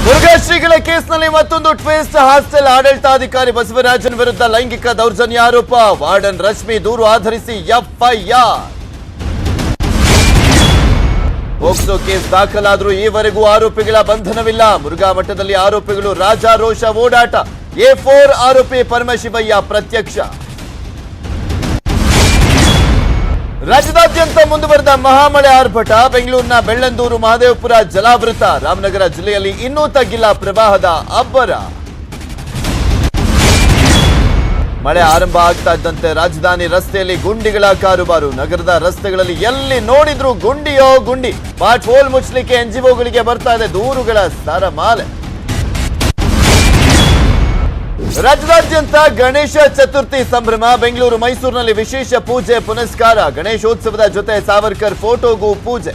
ಮುರುಘಾ ಕೇಸ್ನಲ್ಲಿ ಮತ್ತೊಂದು twist. Hostel ಆಡಳಿತಾಧಿಕಾರಿ ಬಸವರಾಜನ್ ವಿರುದ್ಧ ಲೈಂಗಿಕ ದೌರ್ಜನ್ಯ ಆರೋಪ. ವಾರ್ಡನ್ ರಶ್ಮಿ ದೂರು ಆಧರಿಸಿ ಎಫ್ಐಆರ್. ಪೋಕ್ಸೋ ಕೇಸ್ ದಾಖಲಾದರೂ ಈವರೆಗೂ ಆರೋಪಿಗಳ ಬಂಧನವಿಲ್ಲ. ಮುರುಘಾ ಮಠದಲ್ಲಿ ಆರೋಪಿಗಳು ರಾಜಾರೋಷ ಓಡಾಟ. A4 ಆರೋಪಿ ಪರಮಶಿವಯ್ಯ ಪ್ರತ್ಯಕ್ಷ. ರಾಜ್ಯದಾದ್ಯಂತ ಮುಂದುವರೆದ ಮಹಾಮಳೆ ಆರ್ಭಟ. ಬೆಂಗಳೂರಿನ ಬೆಳ್ಳಂದೂರು, ಮಹದೇವಪುರ ಜಲಾವೃತ. ರಾಮನಗರ ಜಿಲ್ಲೆಯಲ್ಲಿ ಇನ್ನೂ ತಗ್ಗಿಲ್ಲ ಪ್ರವಾಹದ ಅಬ್ಬರ. ಮಳೆ ಆರಂಭ ಆಗ್ತಾ ಇದ್ದಂತೆ ರಾಜಧಾನಿ ರಸ್ತೆಯಲ್ಲಿ ಗುಂಡಿಗಳ ಕಾರುಬಾರು. ನಗರದ ರಸ್ತೆಗಳಲ್ಲಿ ಎಲ್ಲಿ ನೋಡಿದ್ರು ಗುಂಡಿಯೋ ಗುಂಡಿ. ಪಾಟ್ ಹೋಲ್ ಮುಚ್ಚಲಿಕ್ಕೆ NGOಗಳಿಗೆ ಬರ್ತಾ ಇದೆ ದೂರುಗಳ ಸರಮಾಲೆ. ರಾಜ್ಯದಾದ್ಯಂತ ಗಣೇಶ ಚತುರ್ಥಿ ಸಂಭ್ರಮ. ಬೆಂಗಳೂರು, ಮೈಸೂರಿನಲ್ಲಿ ವಿಶೇಷ ಪೂಜೆ ಪುನಸ್ಕಾರ. ಗಣೇಶೋತ್ಸವದ ಜೊತೆ ಸಾವರ್ಕರ್ ಫೋಟೋಗೂ ಪೂಜೆ.